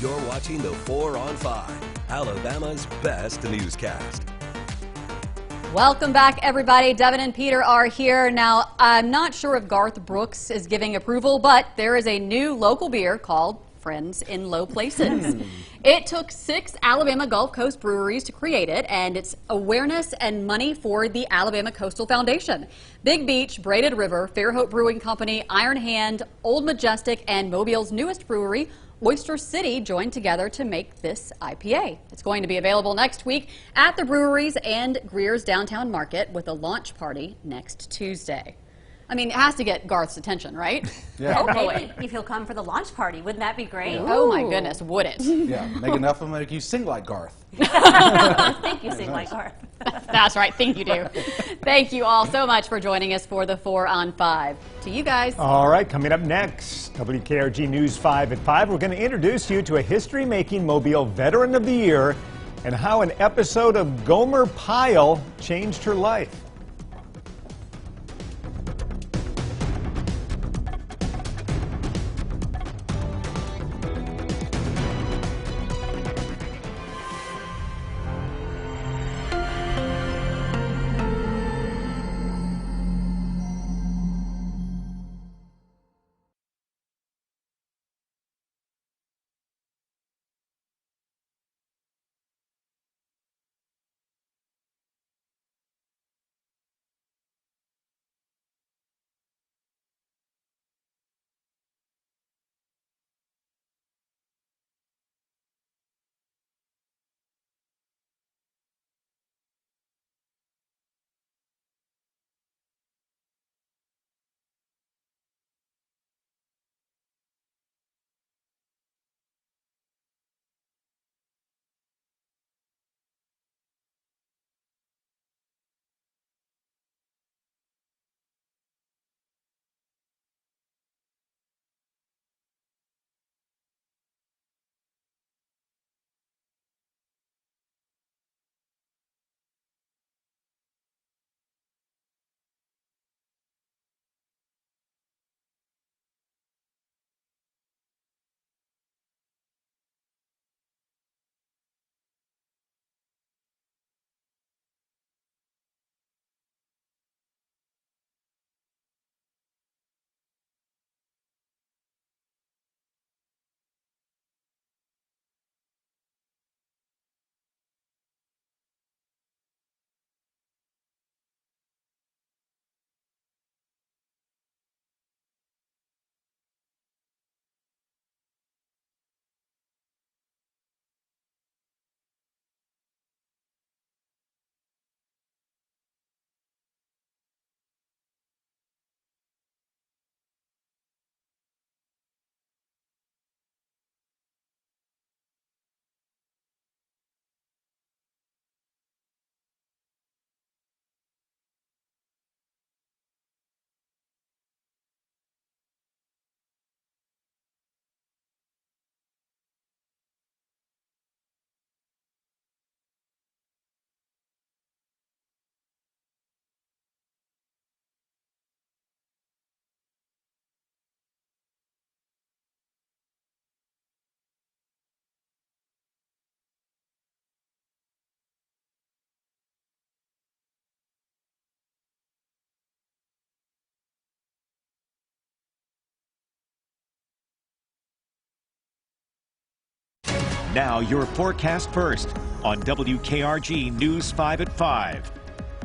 You're watching the 4 on 5, Alabama's best newscast. Welcome back, everybody. Devin and Peter are here. Now, I'm not sure if Garth Brooks is giving approval, but there is a new local beer called Friends in Low Places. It took 6 Alabama Gulf Coast breweries to create it, and it's awareness and money for the Alabama Coastal Foundation. Big Beach, Braided River, Fairhope Brewing Company, Iron Hand, Old Majestic, and Mobile's newest brewery, Oyster City, joined together to make this IPA. It's going to be available next week at the breweries and Greer's Downtown Market with a launch party next Tuesday. I mean, it has to get Garth's attention, right? Yeah. Hopefully. Maybe if he'll come for the launch party. Wouldn't that be great? Yeah. Oh my goodness, would it? Yeah, make enough of them make you sing like Garth. I think you sing like Garth. That's right, think you do. Thank you all so much for joining us for the 4 on 5. To you guys. All right, coming up next, WKRG News 5 at 5. We're going to introduce you to a history-making Mobile Veteran of the Year and how an episode of Gomer Pyle changed her life. Now your forecast first on WKRG News 5 at 5.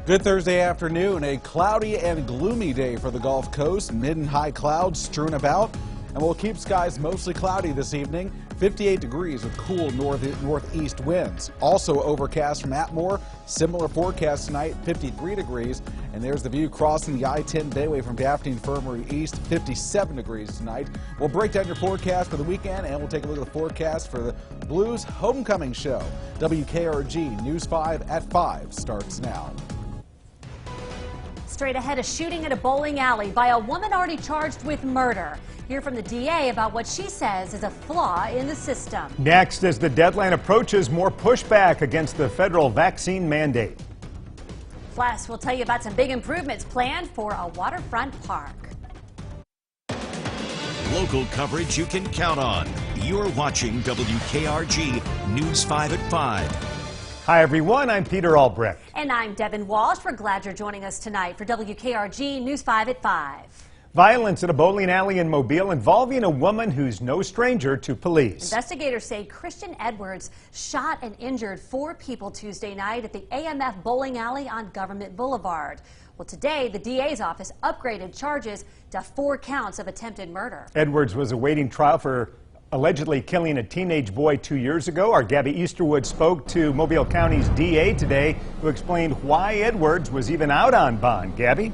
Good Thursday afternoon, a cloudy and gloomy day for the Gulf Coast. Mid and high clouds strewn about, and we'll keep skies mostly cloudy this evening. 58 degrees with cool northeast winds. Also overcast from Atmore. Similar forecast tonight, 53 degrees. And there's the view crossing the I-10 Bayway from Daphne Infirmary East, 57 degrees tonight. We'll break down your forecast for the weekend, and we'll take a look at the forecast for the Blues Homecoming Show. WKRG News 5 at 5 starts now. Straight ahead, a shooting at a bowling alley by a woman already charged with murder. Hear from the DA about what she says is a flaw in the system. Next, as the deadline approaches, more pushback against the federal vaccine mandate. Plus, we'll tell you about some big improvements planned for a waterfront park. Local coverage you can count on. You're watching WKRG News 5 at 5. Hi, everyone. I'm Peter Albrecht. And I'm Devin Walsh. We're glad you're joining us tonight for WKRG News 5 at 5. Violence at a bowling alley in Mobile involving a woman who's no stranger to police. Investigators say Christian Edwards shot and injured 4 people Tuesday night at the AMF bowling alley on Government Boulevard. Well, today, the DA's office upgraded charges to 4 counts of attempted murder. Edwards was awaiting trial for allegedly killing a teenage boy 2 years ago. Our Gabby Easterwood spoke to Mobile County's DA today, who explained why Edwards was even out on bond. Gabby?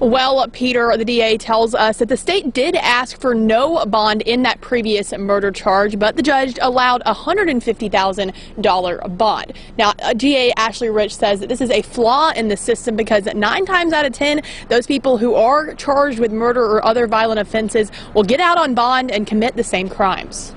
Well, Peter, the DA tells us that the state did ask for no bond in that previous murder charge, but the judge allowed a $150,000 bond. Now, DA Ashley Rich says that this is a flaw in the system because 9 times out of 10, those people who are charged with murder or other violent offenses will get out on bond and commit the same crimes.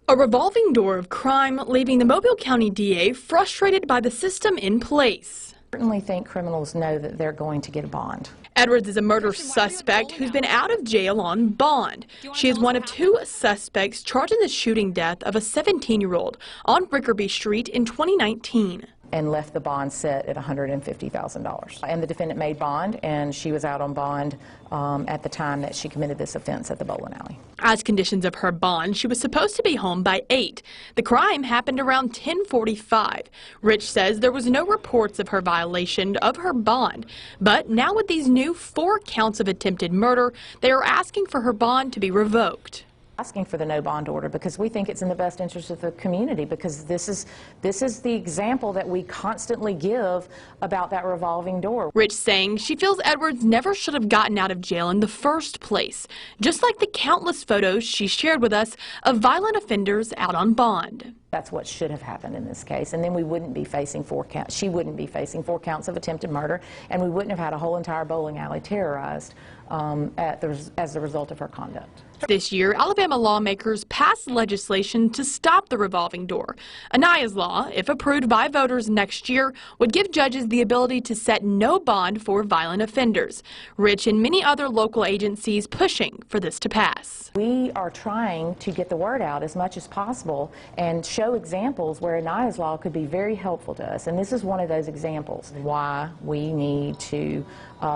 A revolving door of crime, leaving the Mobile County DA frustrated by the system in place. I certainly think criminals know that they're going to get a bond. Edwards is a murder suspect who's been out of jail on bond. She is one of 2 suspects charged in the shooting death of a 17-year-old on Rickerby Street in 2019. And left the bond set at $150,000. And the defendant made bond, and she was out on bond at the time that she committed this offense at the bowling alley. As conditions of her bond, she was supposed to be home by 8. The crime happened around 10:45. Rich says there was no reports of her violation of her bond. But now with these new 4 counts of attempted murder, they are asking for her bond to be revoked. Asking for the no bond order because we think it's in the best interest of the community, because this is the example that we constantly give about that revolving door. Rich saying she feels Edwards never should have gotten out of jail in the first place, just like the countless photos she shared with us of violent offenders out on bond. That's what should have happened in this case, and then we wouldn't be facing 4 counts. She wouldn't be facing 4 counts of attempted murder, and we wouldn't have had a whole entire bowling alley terrorized as a result of her conduct. This year, Alabama lawmakers passed legislation to stop the revolving door. Anaya's law, if approved by voters next year, would give judges the ability to set no bond for violent offenders. Rich and many other local agencies pushing for this to pass. We are trying to get the word out as much as possible and show examples where Anaya's law could be very helpful to us, and this is one of those examples. Why we need to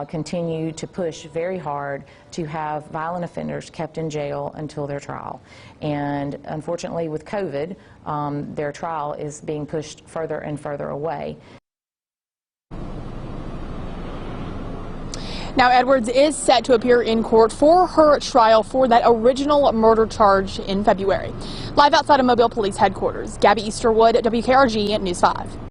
continue to push very hard to have violent offenders kept in jail until their trial. And unfortunately with COVID, their trial is being pushed further and further away. Now, Edwards is set to appear in court for her trial for that original murder charge in February. Live outside of Mobile Police Headquarters, Gabby Easterwood, WKRG News 5.